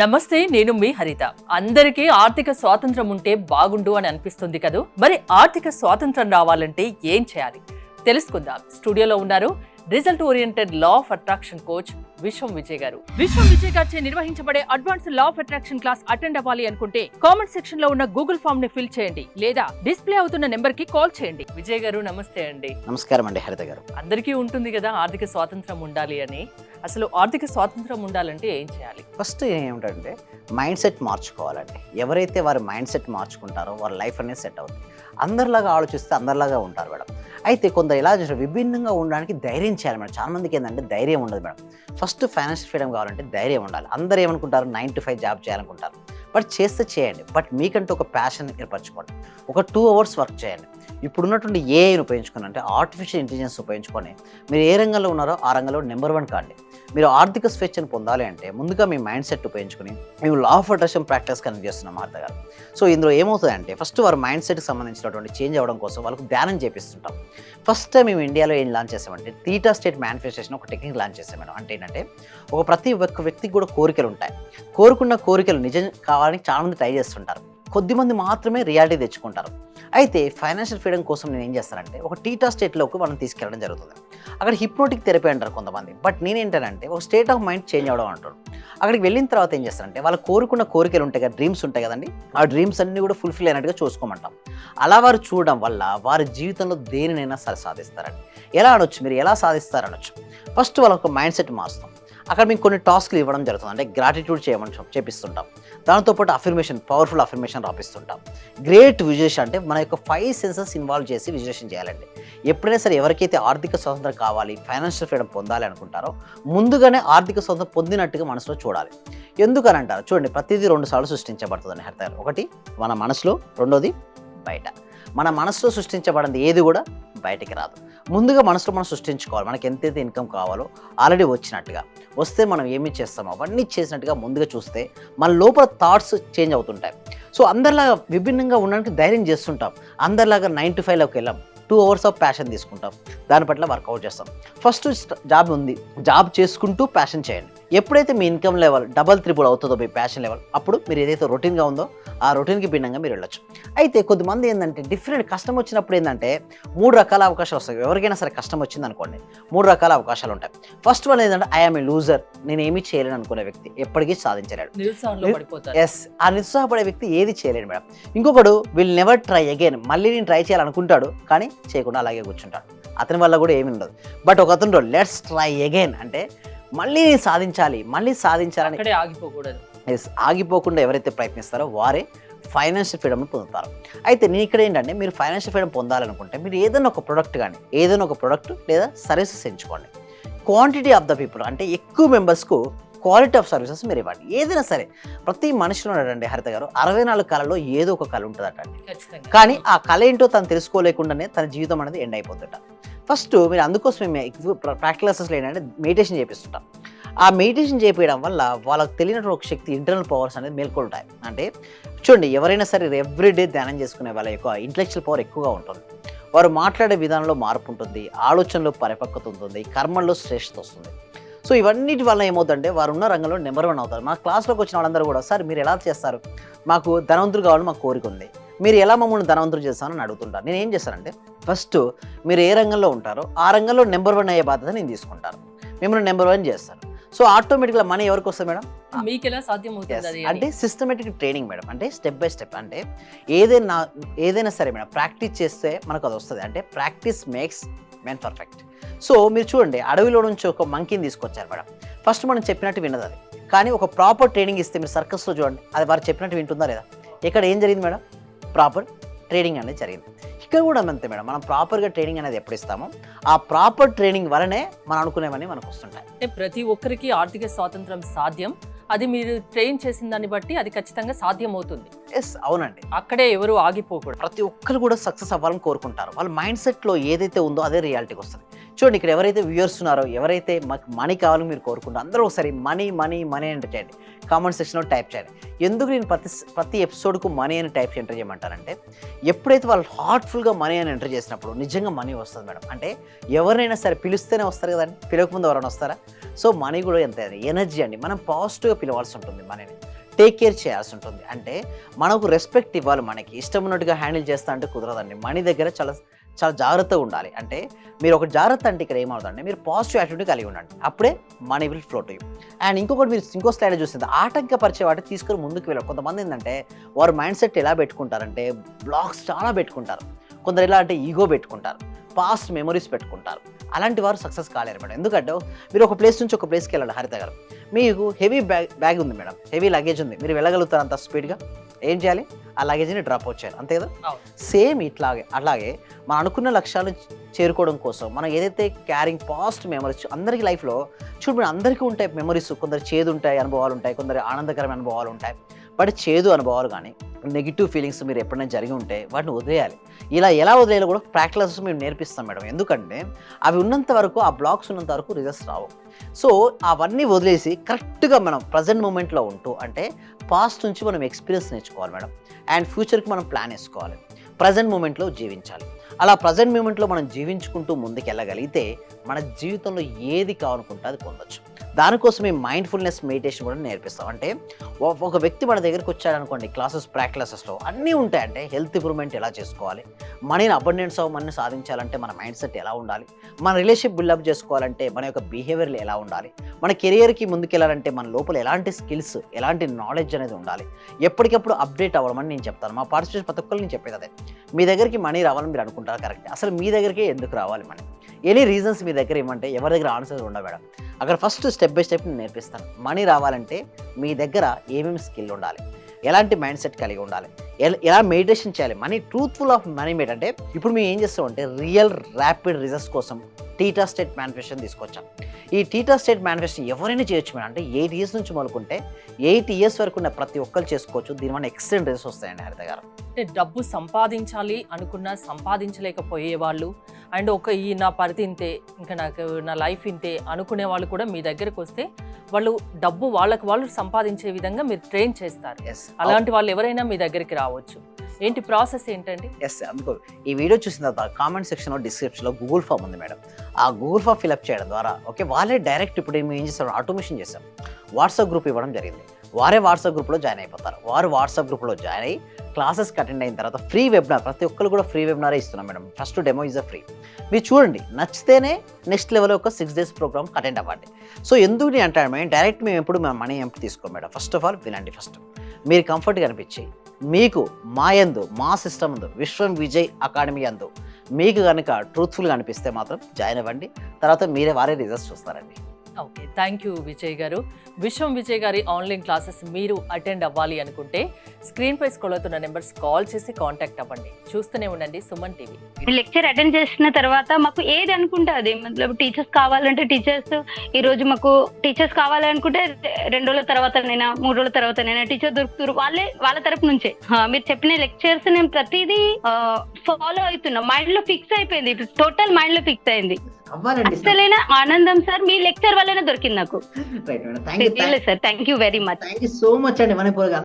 నమస్తే, నేను మీ హరిత. అందరికీ ఆర్థిక స్వాతంత్రం ఉంటే బాగుండు అని అనిపిస్తుంది కదూ. మరి ఆర్థిక స్వాతంత్రం రావాలంటే ఏం చేయాలి తెలుసుకుందాం. స్టూడియోలో ఉన్నారు result oriented law of attraction coach విశ్వం విజయ్ గారు. విశ్వం విజయ్ గారిచే నిర్వహించబడే advance law of attraction class attend అవ్వాలి అనుకుంటే కామెంట్ సెక్షన్ లో ఉన్న గూగుల్ ఫామ్ ని ఫిల్ చేయండి, లేదా డిస్ప్లే అవుతున్న నెంబర్ కి కాల్ చేయండి. విజయ్ గారు నమస్తే అండి. నమస్కారం అండి హరిత గారు. అందరికీ ఉంటుంది కదా ఆర్థిక స్వాతంత్రం ఉండాలి అని. అసలు ఆర్థిక స్వాతంత్రం ఉండాలంటే ఏం చేయాలి? ఫస్ట్ ఏమిటంటే మైండ్ సెట్ మార్చుకోవాలండి. ఎవరైతే వారి మైండ్ సెట్ మార్చుకుంటారో వారి లైఫ్ అనేది సెట్ అవుతుంది. అందరిలాగా ఆలోచిస్తే అందరిలాగా ఉంటారు మేడం. అయితే కొందరు ఇలా చేస్తారు, విభిన్నంగా ఉండడానికి ధైర్యం చేయాలి మేడం. చాలా మందికి ఏంటంటే ధైర్యం ఉండదు మేడం. ఫస్ట్ ఫైనాన్షియల్ ఫ్రీడమ్ కావాలంటే ధైర్యం ఉండాలి. అందరూ ఏమనుకుంటారు, 9 to 5 జాబ్ చేయాలనుకుంటారు. బట్ చేస్తే చేయండి, బట్ మీకంటూ ఒక ప్యాషన్ ఏర్పరచుకోండి. ఒక 2 hours వర్క్ చేయండి. ఇప్పుడున్నటువంటి ఏఐని ఉపయోగించుకొని, అంటే ఆర్టిఫిషియల్ ఇంటెలిజెన్స్ ఉపయోగించుకొని మీరు ఏ రంగంలో ఉన్నారో ఆ రంగంలో నెంబర్ 1 కాండి. మీరు ఆర్థిక స్వేచ్ఛను పొందాలి అంటే ముందుగా మీ మైండ్ సెట్ ఉపయోగించుకొని మేము law of attraction practice connect చేస్తున్నాం మార్త గారు. సో ఇందులో ఏమవుతుందంటే ఫస్ట్ వారి మైండ్ సెట్కి సంబంధించినటువంటి చేంజ్ అవ్వడం కోసం వాళ్ళకు ధ్యానం చేపిస్తుంటాం. ఫస్ట్ టైం మేము ఇండియాలో ఏం లాంచ్ చేసామంటే థీటా స్టేట్ మేనిఫెస్టేషన్ ఒక టెక్నిక్ లాంచ్ చేసాం మేడం. అంటే ఏంటంటే ప్రతి ఒక్క వ్యక్తికి కూడా కోరికలు ఉంటాయి. కోరుకున్న కోరికలు నిజం కావాలని చాలామంది ట్రై చేస్తుంటారు. కొద్దిమంది మాత్రమే రియాలిటీ తెచ్చుకుంటారు. అయితే ఫైనాన్షియల్ ఫ్రీడమ్ కోసం నేను ఏం చేస్తానంటే ఒక టీటా స్టేట్లోకి మనం తీసుకెళ్ళడం జరుగుతుంది. అక్కడ హిప్నోటిక్ థెరపీ అంటారు కొంతమంది, బట్ నేనేంటంటే ఒక స్టేట్ ఆఫ్ మైండ్ చేంజ్ అవ్వడం అంటారు. అక్కడికి వెళ్ళిన తర్వాత ఏం చేస్తారంటే వాళ్ళు కోరుకున్న కోరికలు ఉంటాయి కదా, డ్రీమ్స్ ఉంటాయి కదండి, ఆ డ్రీమ్స్ అన్నీ కూడా ఫుల్ఫిల్ అయినట్టుగా చూసుకోమంటాం. అలా వారు చూడడం వల్ల వారి జీవితంలో దేనినైనా సరే సాధిస్తారండి. ఎలా అనొచ్చు, మీరు ఎలా సాధిస్తారనొచ్చు. ఫస్ట్ వాళ్ళకు మైండ్ సెట్ మారుస్తాం. అక్కడ మీకు కొన్ని టాస్క్లు ఇవ్వడం జరుగుతుంది. అంటే గ్రాటిట్యూడ్ చేపిస్తుంటాం. దాంతోపాటు అఫర్మేషన్, పవర్ఫుల్ అఫర్మేషన్ రాపిస్తుంటాం. గ్రేట్ విజులేషన్, అంటే మన యొక్క 5 సెన్సెస్ ఇన్వాల్వ్ చేసి విజులేషన్ చేయాలండి. ఎప్పుడైనా సరే ఎవరికైతే ఆర్థిక స్వాతంత్రం కావాలి, ఫైనాన్షియల్ ఫ్రీడమ్ పొందాలి అనుకుంటారో ముందుగానే ఆర్థిక స్వాతంత్రం పొందినట్టుగా మనసులో చూడాలి. ఎందుకని అంటారు చూడండి, ప్రతిదీ 2 సార్లు సృష్టించబడుతుందని హరిత. ఒకటి మన మనసులో, రెండోది బయట. మన మనసులో సృష్టించబడింది ఏది కూడా బయటికి రాదు. ముందుగా మనసులో మనం సృష్టించుకోవాలి. మనకి ఎంతైతే ఇన్కమ్ కావాలో ఆల్రెడీ వచ్చినట్టుగా వస్తే మనం ఏమి చేస్తామో అవన్నీ చేసినట్టుగా ముందుగా చూస్తే మన లోపల థాట్స్ చేంజ్ అవుతుంటాయి. సో అందరిలాగా విభిన్నంగా ఉండడానికి ధైర్యం చేస్తుంటాం. అందరిలాగా 9 to 5లోకి వెళ్ళాం. 2 hours ఆఫ్ ప్యాషన్ తీసుకుంటాం, దాని పట్ల వర్కౌట్ చేస్తాం. ఫస్ట్ జాబ్ ఉంది, జాబ్ చేసుకుంటూ ప్యాషన్ చేయండి. ఎప్పుడైతే మీ ఇన్కమ్ లెవెల్ డబల్ త్రిబుల్ అవుతుందో మీ ప్యాషన్ లెవెల్, అప్పుడు మీరు ఏదైతే రొటీన్గా ఉందో ఆ రొటీన్కి భిన్నంగా మీరు వెళ్ళొచ్చు. అయితే కొద్దిమంది ఏంటంటే డిఫరెంట్ కష్టం వచ్చినప్పుడు ఏంటంటే 3 రకాల అవకాశాలు వస్తాయి. ఎవరికైనా సరే కష్టం వచ్చింది అనుకోండి, 3 రకాల అవకాశాలు ఉంటాయి. ఫస్ట్ వన్ ఏంటంటే ఐఎమ్ ఏ లూజర్, నేను ఏమీ చేయలేను అనుకునే వ్యక్తి ఎప్పటికీ సాధించలేడు. ఎస్, ఆ నిరుత్సాహపడే వ్యక్తి ఏది చేయలేడు మేడం. ఇంకొకడు విల్ నెవర్ ట్రై అగైన్, మళ్ళీ నేను ట్రై చేయాలనుకుంటాడు కానీ చేయకుండా అలాగే కూర్చుంటాడు. అతని వల్ల కూడా ఏమి ఉండదు. బట్ ఒక అతను లెట్స్ ట్రై అగైన్, అంటే మళ్ళీ నేను సాధించాలి, మళ్ళీ సాధించాలని ఆగిపోకూడదు. ఎస్, ఆగిపోకుండా ఎవరైతే ప్రయత్నిస్తారో వారే ఫైనాన్షియల్ ఫ్రీడమ్ని పొందుతారు. అయితే నేను ఇక్కడ ఏంటంటే మీరు ఫైనాన్షియల్ ఫ్రీడమ్ పొందాలనుకుంటే మీరు ఏదైనా ఒక ప్రొడక్ట్ కానీ ఏదైనా ఒక ప్రొడక్ట్ లేదా సర్వీసెస్ ఎంచుకోండి. క్వాంటిటీ ఆఫ్ ద పీపుల్, అంటే ఎక్కువ మెంబర్స్కు క్వాలిటీ ఆఫ్ సర్వీసెస్ మీరు ఇవ్వండి. ఏదైనా సరే ప్రతి మనిషిలో ఉన్నాడండి హరిత గారు 64 కళలో ఏదో ఒక కళ ఉంటుందట అండి. కానీ ఆ కళ ఏంటో తను తెలుసుకోలేకుండానే తన జీవితం అనేది ఎండ్ అయిపోతుంట. ఫస్ట్ మీరు అందుకోసం మేము ప్రాక్టికల్ క్లాసెస్లో ఏంటంటే మెడిటేషన్ చేపిస్తుంటాం. ఆ మెడిటేషన్ చేపించడం వల్ల వాళ్ళకి తెలియనటువంటి ఒక శక్తి, ఇంటర్నల్ పవర్స్ అనేది మేల్కొంటాయి. అంటే చూడండి, ఎవరైనా సరే ఎవ్రీడే ధ్యానం చేసుకునే వాళ్ళ యొక్క ఇంటలెక్చువల్ పవర్ ఎక్కువగా ఉంటుంది. వారు మాట్లాడే విధానంలో మార్పు ఉంటుంది, ఆలోచనలో పరిపక్వత ఉంటుంది, కర్మల్లో శ్రేష్ఠత వస్తుంది. సో ఇవన్నిటి వల్ల ఏమవుతుందంటే వారు ఉన్న రంగంలో నెంబర్ 1 అవుతారు. మా క్లాస్లోకి వచ్చిన వాళ్ళందరూ కూడా, సార్ మీరు ఎలా చేస్తారు, మాకు ధనవంతులు కావాలని మాకు కోరిక ఉంది, మీరు ఎలా మమ్మల్ని ధనవంతులు చేస్తారని అడుగుతుంటారు. నేను ఏం చేస్తానంటే ఫస్ట్ మీరు ఏ రంగంలో ఉంటారో ఆ రంగంలో నెంబర్ 1 అయ్యే బాధ్యత నేను తీసుకుంటాను, మిమ్మల్ని నెంబర్ 1 చేస్తాను. సో ఆటోమేటిక్గా మనీ ఎవరికి వస్తుంది మేడం? మీకు ఎలా సాధ్యం అవుతుంది అంటే సిస్టమేటిక్ ట్రైనింగ్ మేడం. అంటే స్టెప్ బై స్టెప్, అంటే ఏదైనా సరే మేడం ప్రాక్టీస్ చేస్తే మనకు అది వస్తుంది. అంటే practice makes men perfect. So మీరు చూడండి, అడవిలో నుంచి ఒక మంకీని తీసుకొచ్చారు మేడం. ఫస్ట్ మనం చెప్పినట్టు విన్నది అది, కానీ ఒక ప్రాపర్ ట్రైనింగ్ ఇస్తే మీరు సర్కస్లో చూడండి, అది వారు చెప్పినట్టు వింటుందా లేదా? ఇక్కడ ఏం జరిగింది మేడం? ప్రాపర్ ట్రైనింగ్ అనేది జరిగింది. ఇక్కడ కూడా అంతే మేడం, మనం ప్రాపర్గా ట్రైనింగ్ అనేది ఎప్పుడు ఇస్తామో ఆ ప్రాపర్ ట్రైనింగ్ వలనే మనం అనుకునేవన్నీ మనకు వస్తుంటాయి. అంటే ప్రతి ఒక్కరికి ఆర్థిక స్వాతంత్రం సాధ్యం. అది మీరు ట్రైన్ చేసిన దాన్ని బట్టి అది ఖచ్చితంగా సాధ్యం అవుతుంది. ఎస్, అవునండి. అక్కడే ఎవరు ఆగిపోకూడదు. ప్రతి ఒక్కరు కూడా సక్సెస్ అవ్వాలని కోరుకుంటారు. వాళ్ళ మైండ్ సెట్లో ఏదైతే ఉందో అదే రియాలిటీకి వస్తుంది. చూడండి, ఇక్కడ ఎవరైతే వ్యూయర్స్ ఉన్నారో, ఎవరైతే మాకు మనీ కావాలని మీరు కోరుకుంటారో, అందరూ ఒకసారి మనీ మనీ మనీ ఎంటర్ చేయండి. కామెంట్ సెక్షన్లో టైప్ చేయండి. ఎందుకు నేను ప్రతి ఎపిసోడ్కు మనీ అని టైప్ ఎంటర్ చేయమంటారంటే, ఎప్పుడైతే వాళ్ళు హార్ట్ఫుల్గా మనీ అని ఎంటర్ చేసినప్పుడు నిజంగా మనీ వస్తుంది మేడం. అంటే ఎవరినైనా సరే పిలిస్తేనే వస్తారు కదండి, పిలవకముందు ఎవరైనా వస్తారా? సో మనీ కూడా ఎంత ఎనర్జీ అండి. మనం పాజిటివ్గా పిలవాల్సి ఉంటుంది మనీని, టేక్ కేర్ చేయాల్సి ఉంటుంది. అంటే మనకు రెస్పెక్ట్ ఇవ్వాలి. మనకి ఇష్టం ఉన్నట్టుగా హ్యాండిల్ చేస్తా అంటే కుదరదండి. మనీ దగ్గర చాలా చాలా జాగ్రత్తగా ఉండాలి. అంటే మీరు ఒక జాగ్రత్త అంటే ఇక్కడ ఏమవుతుందంటే, మీరు పాజిటివ్ యాటిట్యూడ్ కలిగి ఉండండి, అప్పుడే money will flow to you. And ఇంకొకటి, మీరు ఇంకో స్లైడ్ చూస్తుంది, ఆటంకపరిచే వాటి తీసుకొని ముందుకు వెళ్ళారు. కొంతమంది ఏంటంటే వారు మైండ్ సెట్ ఎలా పెట్టుకుంటారంటే, బ్లాక్స్ చాలా పెట్టుకుంటారు. కొందరు ఎలా అంటే ఈగో పెట్టుకుంటారు, పాస్ట్ మెమరీస్ పెట్టుకుంటారు. అలాంటి వారు సక్సెస్ కాలేరు మేడం. ఎందుకంటే మీరు ఒక ప్లేస్ నుంచి ఒక ప్లేస్కి వెళ్ళాలి. హరిత గారు, మీకు హెవీ బ్యాగ్ ఉంది మేడం, హెవీ లగేజ్ ఉంది, మీరు వెళ్ళగలుగుతారు అంత స్పీడ్గా? ఏం చేయాలి? ఆ లగేజ్ని డ్రాప్ అవుట్ చేయాలి, అంతే కదా? సేమ్ అలాగే మనం అనుకున్న లక్ష్యాలను చేరుకోవడం కోసం మనం ఏదైతే క్యారింగ్ పాస్ట్ మెమరీస్, అందరికీ లైఫ్లో చూడండి, అందరికీ ఉంటాయి మెమరీస్. కొందరు చేదు ఉంటాయి అనుభవాలు ఉంటాయి, కొందరు ఆనందకరమైన అనుభవాలు ఉంటాయి. బట్ చేదు అనుభవాలు కానీ నెగిటివ్ ఫీలింగ్స్ మీరు ఎప్పుడైనా జరిగి ఉంటే వాటిని వదిలేయాలి. ఇలా ఎలా వదిలేయాలో కూడా ప్రాక్టీస్ మేము నేర్పిస్తాం మేడం. ఎందుకంటే అవి ఉన్నంత వరకు, ఆ బ్లాక్స్ ఉన్నంత వరకు రిజల్ట్స్ రావు. సో అవన్నీ వదిలేసి కరెక్ట్గా మనం ప్రజెంట్ మూమెంట్లో ఉంటూ, అంటే పాస్ట్ నుంచి మనం ఎక్స్పీరియన్స్ నేర్చుకోవాలి మేడం. అండ్ ఫ్యూచర్కి మనం ప్లాన్ వేసుకోవాలి, ప్రజెంట్ మూమెంట్లో జీవించాలి. అలా ప్రజెంట్ మూమెంట్లో మనం జీవించుకుంటూ ముందుకు వెళ్ళగలిగితే మన జీవితంలో ఏది కావాలనుకుంటే అది పొందొచ్చు. దానికోసం మేము మైండ్ఫుల్నెస్ మెడిటేషన్ కూడా నేర్పిస్తాం. అంటే ఒక వ్యక్తి మన దగ్గరికి వచ్చాడనుకోండి, క్లాసెస్లో అన్నీ ఉంటాయి. అంటే హెల్త్ ఇంప్రూవ్మెంట్ ఎలా చేసుకోవాలి, మనీని అబండెన్స్ ఆఫ్ మనీని సాధించాలంటే మన మైండ్ సెట్ ఎలా ఉండాలి, మన రిలేషన్షిప్ బిల్డప్ చేసుకోవాలంటే మన యొక్క బిహేవియర్లు ఎలా ఉండాలి, మన కెరియర్కి ముందుకెళ్ళాలంటే మన లోపల ఎలాంటి స్కిల్స్, ఎలాంటి నాలెడ్జ్ అనేది ఉండాలి, ఎప్పటికప్పుడు అప్డేట్ అవ్వడం నేను చెప్తాను. మా పార్టిసిపేషన్ ప్రతి ఒక్కరు నేను చెప్పేది అదే. మీ దగ్గరికి మనీ రావాలని మీరు అనుకుంటారు, కరెక్ట్. అసలు మీ దగ్గరికి ఎందుకు రావాలి మనీ? ఎనీ రీజన్స్ మీ దగ్గర ఏమంటే ఎవరి దగ్గర ఆన్సర్స్ ఉండవు మేడం. అక్కడ ఫస్ట్ స్టెప్ బై స్టెప్ నేను నేర్పిస్తాను. మనీ రావాలంటే మీ దగ్గర ఏమేమి స్కిల్ ఉండాలి, ఎలాంటి మైండ్ సెట్ కలిగి ఉండాలి, ఎలా మెడిటేషన్ చేయాలి. Money truthful of money made అంటే, ఇప్పుడు మేము ఏం చేస్తామంటే రియల్ ర్యాపిడ్ రిజల్ట్స్ కోసం టీటా స్టేట్ మేనిఫెస్టేషన్ తీసుకొచ్చాం. ఈ టీటా స్టేట్ మేనిఫెస్టేషన్ ఎవరైనా చేయొచ్చు మేడం. అంటే 8 years నుంచి మొదలుకుంటే 8 years వరకు ఉన్న ప్రతి ఒక్కరు చేసుకోవచ్చు. దీనివల్ల ఎక్సలెంట్ రిజల్ట్స్ వస్తాయండి హరిత గారు. అంటే డబ్బు సంపాదించాలి అనుకున్నా సంపాదించలేకపోయే వాళ్ళు, అండ్ ఈ నా పరిధి ఇంతే, ఇంకా నాకు నా లైఫ్ ఇంతే అనుకునే వాళ్ళు కూడా మీ దగ్గరకు వస్తే వాళ్ళు డబ్బు వాళ్ళకు వాళ్ళు సంపాదించే విధంగా మీరు ట్రైన్ చేస్తారు. అలాంటి వాళ్ళు ఎవరైనా మీ దగ్గరికి రావచ్చు. ఏంటి ప్రాసెస్ ఏంటండి? ఎస్, అందుకో ఈ వీడియో చూసిన తర్వాత కామెంట్ సెక్షన్లో, డిస్క్రిప్షన్లో గూగుల్ ఫామ్ ఉంది మేడం. ఆ గూగుల్ ఫామ్ ఫిల్అప్ చేయడం ద్వారా వాళ్ళే డైరెక్ట్ ఇప్పుడు ఏం చేస్తారు, ఆటోమేషన్ చేస్తాం. వాట్సాప్ గ్రూప్ ఇవ్వడం జరిగింది. వారే వాట్సాప్ గ్రూప్లో జాయిన్ అయిపోతారు. వారు వాట్సాప్ గ్రూప్లో జాయిన్ అయ్యి క్లాసెస్కి అటెండ్ అయిన తర్వాత ఫ్రీ వెబినార్, ప్రతి ఒక్కరు కూడా ఫ్రీ వెబినారే ఇస్తున్నాం madam. First demo is free. మీరు చూడండి, నచ్చితేనే నెక్స్ట్ లెవెల్ ఒక 6 days ప్రోగ్రామ్ అటెండ్ అవ్వండి. సో ఎందుకు నేను అంటాను మేడం, డైరెక్ట్ మేము ఎప్పుడు మేము మనీ ఎంపీ తీసుకోం మేడం. ఫస్ట్ ఆఫ్ ఆల్ వినండి. ఫస్ట్ మీరు కంఫర్ట్గా అనిపించి, మీకు మా యందు, మా సిస్టమ్ అందు, విశ్వం విజయ్ అకాడమీ అందు మీకు కనుక ట్రూత్ఫుల్గా అనిపిస్తే మాత్రం జాయిన్ అవ్వండి. తర్వాత వారే రిజల్ట్స్ చూస్తారండి. ఓకే, థ్యాంక్ యూ విజయ్ గారు. విశ్వం విజయ్ గారి ఆన్లైన్ క్లాసెస్ మీరు అటెండ్ అవ్వాలి అనుకుంటే స్క్రీన్ పై స్క్రోల్ అవుతున్న నెంబర్స్ కాల్ చేసి కాంటాక్ట్ అవ్వండి. చూస్తూనే ఉండండి సుమన్ టీవీ. లెక్చర్ అటెండ్ చేసిన తర్వాత మాకు ఏది అనుకుంటే అది, టీచర్స్ కావాలంటే టీచర్స్, ఈ రోజు మాకు టీచర్స్ కావాలనుకుంటే 2 రోజుల తర్వాతనైనా 3 రోజుల తర్వాతనైనా టీచర్ దొరుకుతారు. వాళ్ళ తరపు నుంచే మీరు చెప్పిన లెక్చర్స్ నేను ప్రతిదీ ఫాలో అవుతున్నా. మైండ్ లో ఫిక్స్ అయిపోయింది, టోటల్ మైండ్ లో ఫిక్స్ అయింది. అసలైన ఆనందం సార్ మీ లెక్చర్ వల్లనే దొరికింది నాకు. Right madam, thank you sir, thank you very much. Thank you so much అండి.